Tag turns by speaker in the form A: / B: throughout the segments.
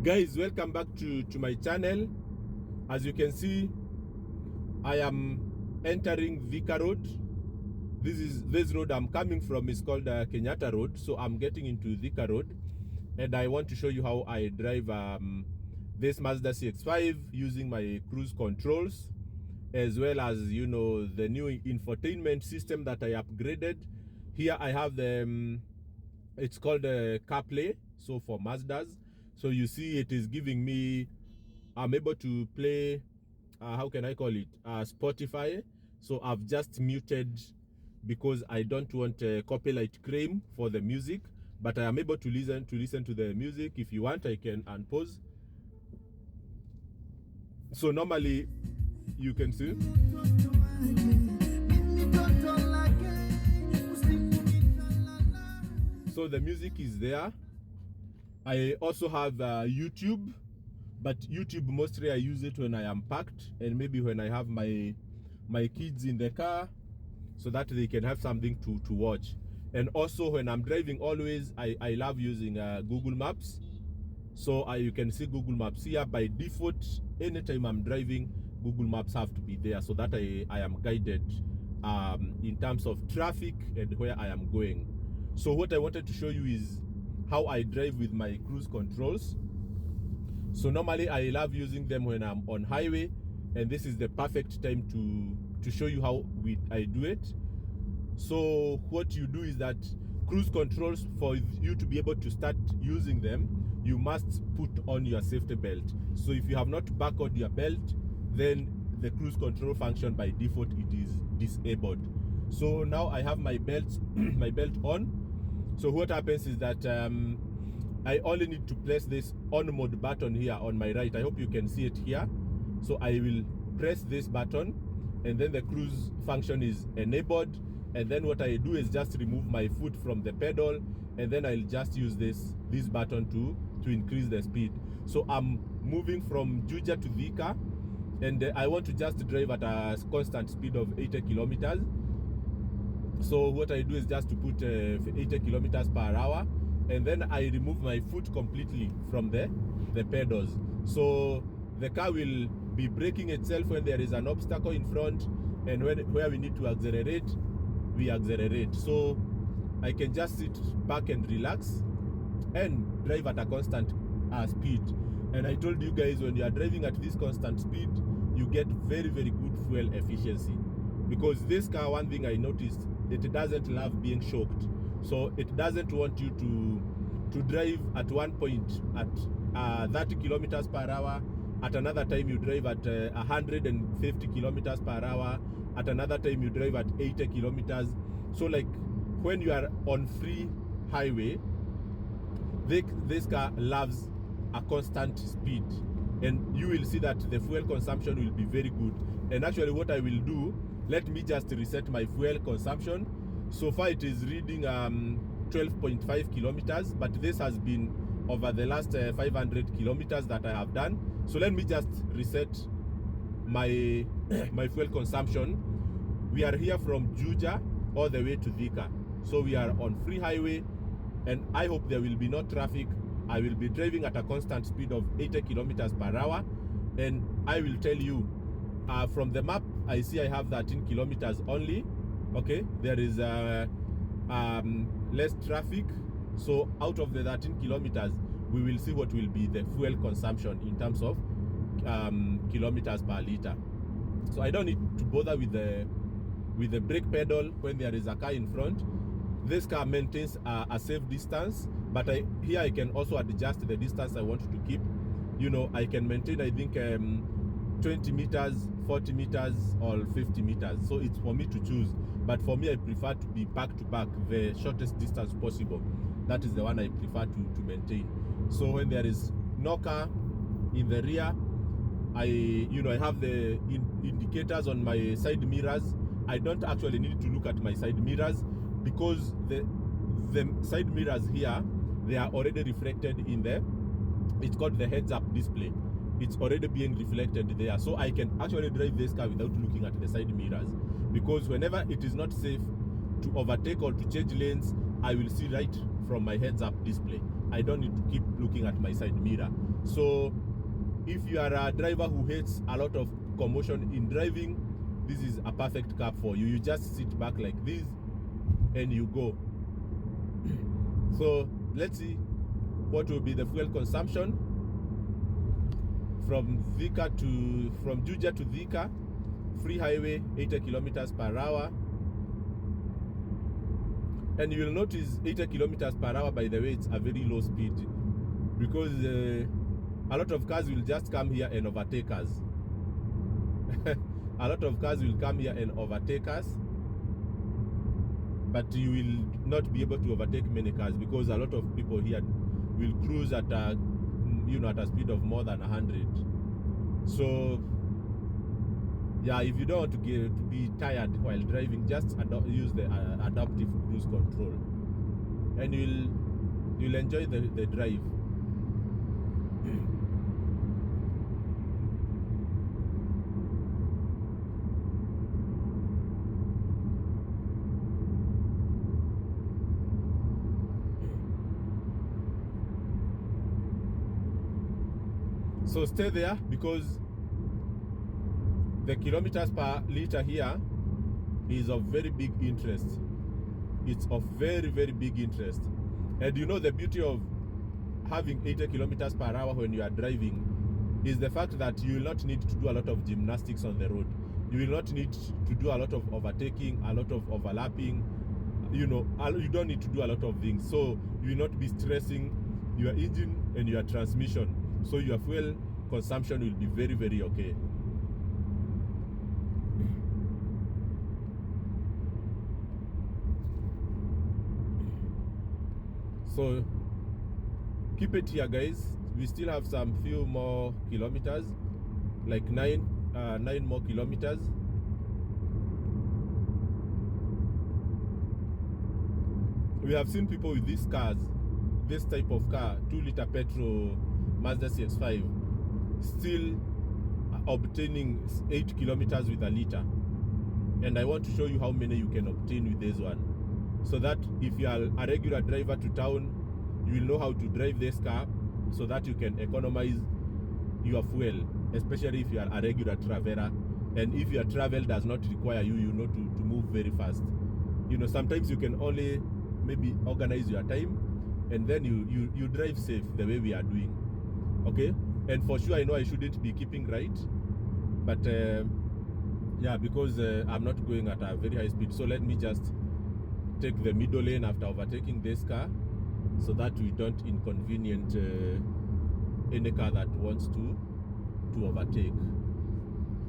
A: Guys, welcome back to my channel. As you can see, I am entering Thika Road. This road I'm coming from is called Kenyatta Road, so I'm getting into Thika Road, and I want to show you how I drive this Mazda CX-5 using my cruise controls, as well as the new infotainment system that I upgraded. Here I have the it's called CarPlay, so for Mazdas. So you see it is giving me, I'm able to play, how can I call it, Spotify. So I've just muted because I don't want a copyright claim for the music, but I am able to listen to the music. If you want, I can unpause. So normally you can see. So the music is there. I also have YouTube, but YouTube mostly I use it when I am packed and maybe when I have my kids in the car, so that they can have something to watch. And also when I'm driving, always I love using Google Maps. So you can see Google Maps here by default. Anytime I'm driving, Google Maps have to be there so that I am guided in terms of traffic and where I am going. So what I wanted to show you is how I drive with my cruise controls. So normally I love using them when I'm on highway, and this is the perfect time to show you how I do it. So what you do is that cruise controls, for you to be able to start using them, you must put on your safety belt. So if you have not buckled your belt, then the cruise control function by default it is disabled. So now I have my belt my belt on. So what happens is that I only need to press this on mode button here on my right. I hope you can see it here. So I will press this button, and then the cruise function is enabled. And then what I do is just remove my foot from the pedal, and then I'll just use this button to increase the speed. So I'm moving from Juja to Thika, and I want to just drive at a constant speed of 80 kilometers. So what I do is just to put 80 kilometers per hour, and then I remove my foot completely from the pedals. So the car will be braking itself when there is an obstacle in front, and where we need to accelerate, we accelerate. So I can just sit back and relax and drive at a constant speed. And I told you guys, when you are driving at this constant speed, you get very, very good fuel efficiency. Because this car, one thing I noticed, it doesn't love being shocked. So it doesn't want you to drive at one point at 30 kilometers per hour. At another time you drive at 150 kilometers per hour. At another time you drive at 80 kilometers. So like when you are on free highway, this car loves a constant speed. And you will see that the fuel consumption will be very good. And actually what I will do, let me just reset my fuel consumption. So far it is reading 12.5 kilometers, but this has been over the last 500 kilometers that I have done. So let me just reset my my fuel consumption. We are here from Juja all the way to Thika. So we are on free highway, and I hope there will be no traffic. I will be driving at a constant speed of 80 kilometers per hour, and I will tell you, from the map, I see I have 13 kilometers only. Okay, there is less traffic. So out of the 13 kilometers, we will see what will be the fuel consumption in terms of kilometers per liter. So I don't need to bother with the brake pedal when there is a car in front. This car maintains a safe distance, but here I can also adjust the distance I want to keep. I can maintain, I think, 20 meters, 40 meters, or 50 meters. So it's for me to choose. But for me, I prefer to be back to back, the shortest distance possible. That is the one I prefer to maintain. So when there is no car in the rear, I have the indicators on my side mirrors. I don't actually need to look at my side mirrors, because the side mirrors here, they are already reflected in it's called the heads-up display. It's already being reflected there. So I can actually drive this car without looking at the side mirrors, because whenever it is not safe to overtake or to change lanes, I will see right from my heads-up display. I don't need to keep looking at my side mirror. So if you are a driver who hates a lot of commotion in driving, this is a perfect car for you. You just sit back like this and you go. So let's see what will be the fuel consumption from Juja to Thika, free highway, 80 kilometers per hour. And you will notice 80 kilometers per hour, by the way, it's a very low speed, because a lot of cars will just come here and overtake us. A lot of cars will come here and overtake us, but you will not be able to overtake many cars, because a lot of people here will cruise at a speed of more than 100. So yeah, if you don't want to be tired while driving, just use the adaptive cruise control, and you'll enjoy the drive. So stay there, because the kilometers per liter here is of very big interest. It's of very, very big interest. And you know, the beauty of having 80 kilometers per hour when you are driving is the fact that you will not need to do a lot of gymnastics on the road. You will not need to do a lot of overtaking, a lot of overlapping. You don't need to do a lot of things. So you will not be stressing your engine and your transmission. So your fuel consumption will be very, very okay. So keep it here, guys. We still have some few more kilometers, like 9 more kilometers. We have seen people with these cars, this type of car, 2-liter petrol Mazda CX-5, still obtaining 8 kilometers with a liter. And I want to show you how many you can obtain with this one, so that if you are a regular driver to town, you will know how to drive this car, so that you can economize your fuel, especially if you are a regular traveler, and if your travel does not require you to move very fast. Sometimes you can only maybe organize your time, and then you drive safe the way we are doing. Okay, and for sure I know I shouldn't be keeping right, but yeah, because I'm not going at a very high speed. So let me just take the middle lane after overtaking this car, so that we don't inconvenience any car that wants to overtake.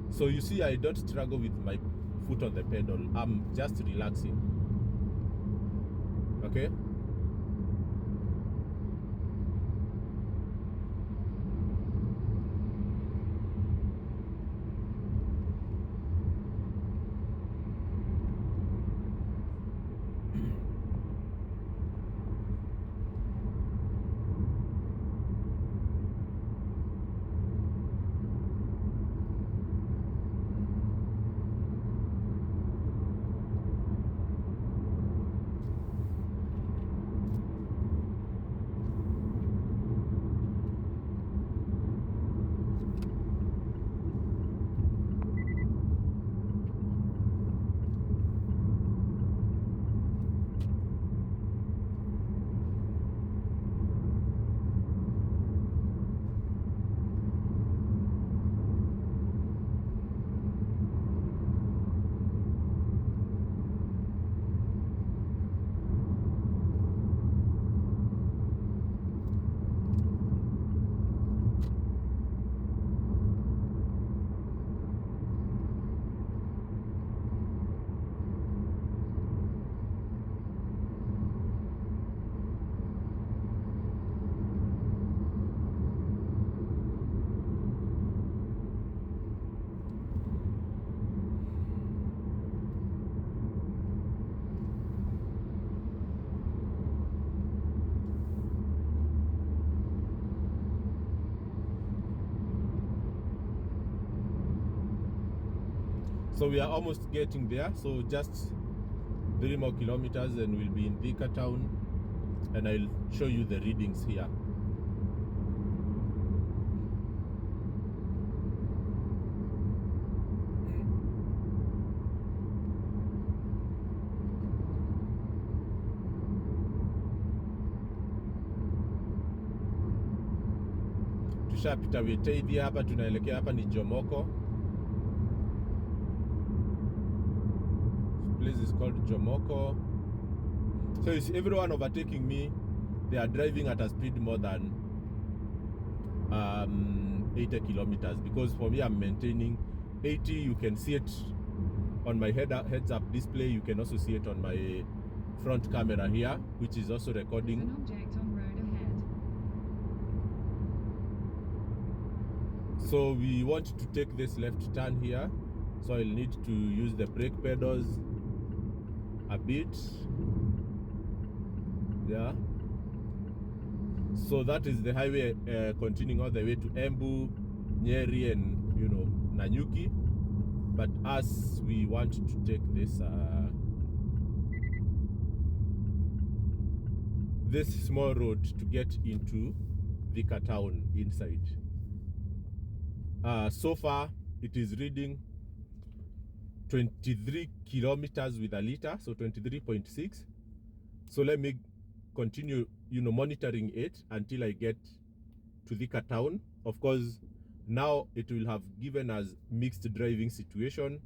A: So you see, I don't struggle with my foot on the pedal. I'm just relaxing. Okay. So we are almost getting there. So just 3 more kilometers and we'll be in Thika town. and I'll show you the readings here. Tushapita Wete hivi, hapa tunaelekea, hapa ni Jomoko. This place is called Jomoko. So you see, everyone overtaking me, they are driving at a speed more than 80 kilometers, because for me I'm maintaining 80. You can see it on my heads up display. You can also see it on my front camera here, which is also recording.
B: An object on road ahead.
A: So we want to take this left turn here, so I'll need to use the brake pedals a bit. Yeah, so that is the highway continuing all the way to Embu, Nyeri, and Nanyuki. But us, we want to take this this small road to get into Thika town inside. So far it is reading 23 kilometers with a liter, so 23.6. So let me continue monitoring it until I get to Thika town. Of course, now it will have given us mixed driving situation,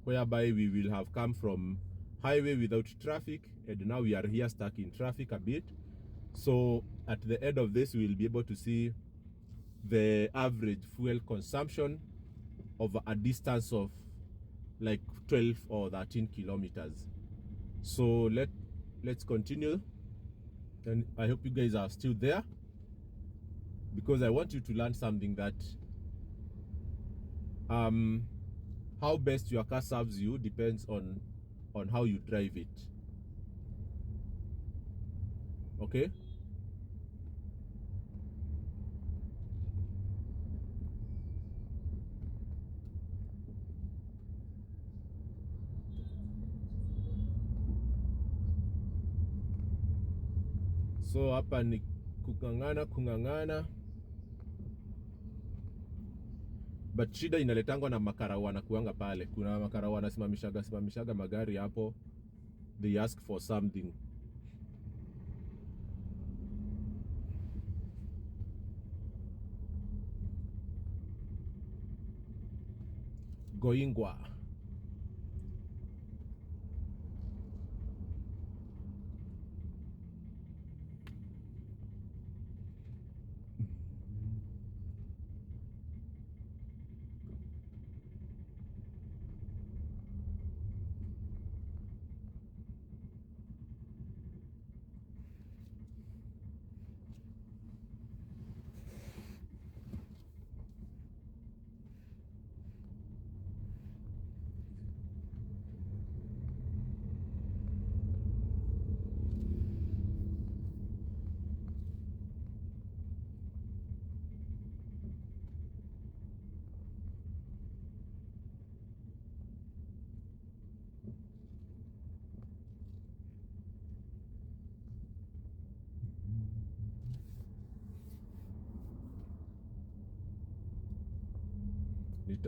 A: whereby we will have come from highway without traffic, and now we are here stuck in traffic a bit. So at the end of this, we will be able to see the average fuel consumption over a distance of like 12 or 13 kilometers. So let's continue, and I hope you guys are still there, because I want you to learn something, that how best your car serves you depends on how you drive it. Okay? So hapa ni kungangana, but shida inaletangwa na makarawana kuanga pale. Kuna makarawana simamishaga magari hapo, they ask for something. Goingwa.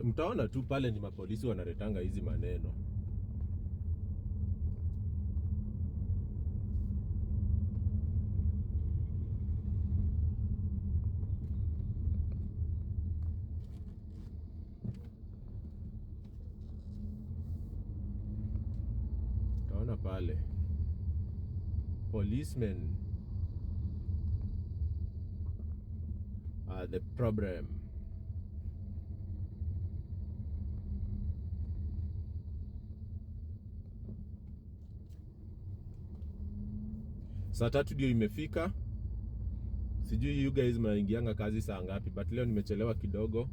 A: Mtaona tu pale ni mapolisi wanaretanga hizi maneno. Mtaona pale policemen are the problem. Saa 3 ndio imefika. Sijui you guys mnaingianga kazi saa ngapi, but leo nimechelewa kidogo.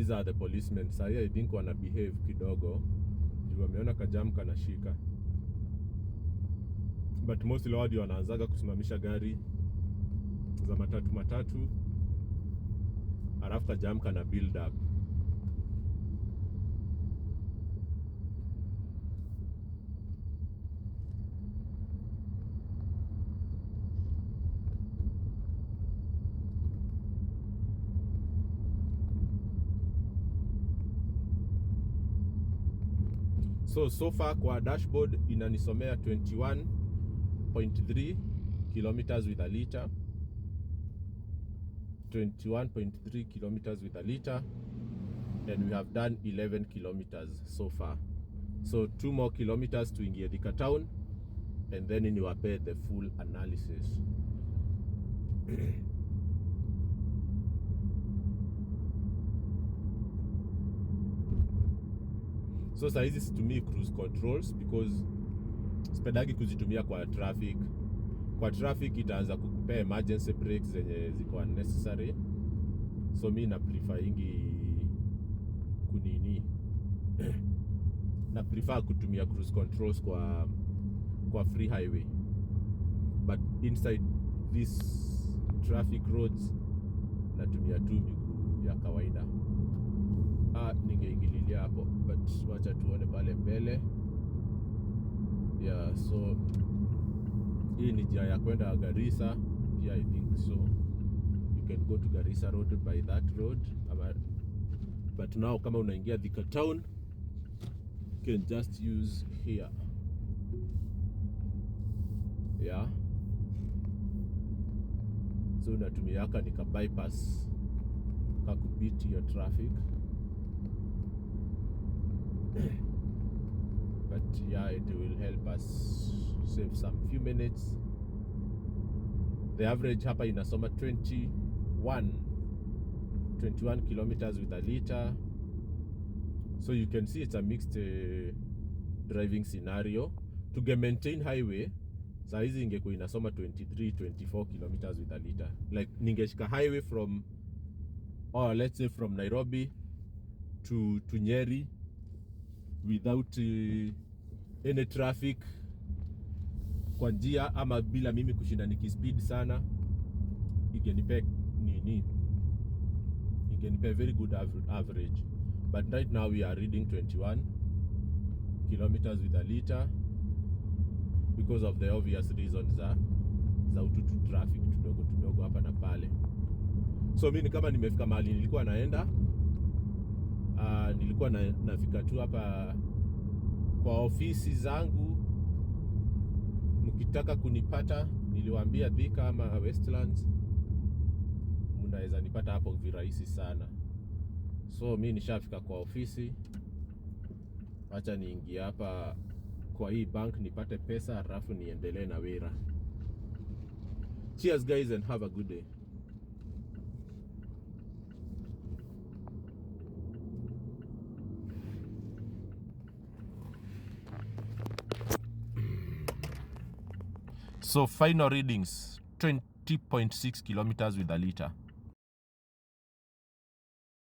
A: these are the policemen. Sahi I think wana behave kidogo. Juu wameona kajam kanashika. But mostly wadi wanaanzaga kusimamisha gari za matatu. Alafu kajam kana build up. So far kwa dashboard inanisomea 21.3 kilometers with a liter. 21.3 kilometers with a liter, and we have done 11 kilometers so far. So 2 more kilometers to ingia Thika town, and then niwape the full analysis. So saizi situmii cruise controls because spedagi kuzitumia kwa traffic. Kwa traffic itaanza kukupea emergency brakes zenye ziko unnecessary. So mi na prefer na prefer kutumia cruise controls kwa free highway. But inside these traffic roads natumia tu miguu ya kawaida. Ningeingililia hapo, but wacha tuone pale mbele. Yeah, so hii ni njia ya kwenda Garissa. Yeah, I think so. You can go to Garissa road by that road. But now kama unaingia Thika town, you can just use here. Yeah. So unatumia haka nika bypass kakupiti your traffic. But yeah, it will help us save some few minutes. The average hapa inasoma 21 kilometers with a liter. So you can see it's a mixed driving scenario. To maintain highway, saa hizi ingekuwa inasoma 24 kilometers with a liter. Like ningeshika highway from, or let's say from Nairobi to Nyeri without any traffic kwa njia, ama bila mimi kushinda nikispeed sana, ingenipe very good average. But right now we are reading 21 kilometers with a liter because of the obvious reasons za ututu traffic tudogo hapa na pale. So mimi kama nimefika mahali nilikuwa naenda, nilikuwa nafika tu hapa kwa ofisi zangu. Mkitaka kunipata, niliwaambia Thika ama Westlands, mnaweza nipata hapo virahisi sana. So mimi nishafika kwa ofisi. Acha niingie hapa kwa hii bank nipate pesa, halafu niendelee na wera. Cheers guys and have a good day. So final readings 20.6 kilometers with a liter.